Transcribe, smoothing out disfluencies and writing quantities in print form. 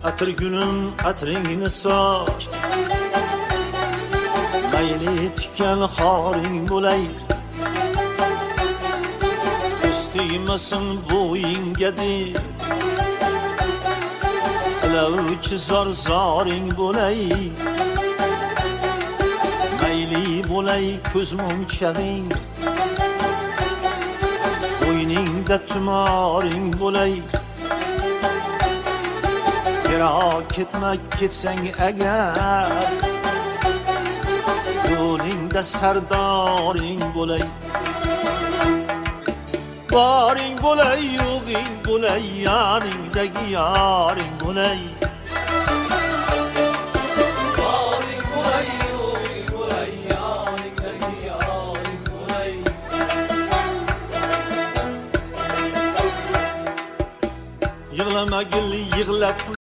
Atır gülüm atringini soch Mayli tikan xoring bo'lay Ko'stigmasin bo'yingga deb Tilovchi zoring bo'lay Mayli bo'lay ko'z munchaling Bo'yningda tumoring bo'lay Yiroq ketma ketsang agar Yo'lingda sardoring bo'lay Boring bo'lay yo'g'ing bo'lay yoningdagi yoring bo'lay Boring bo'lay yo'g'ing bo'lay yoningdagi yoring bo'lay Yig'lamagil yig'latma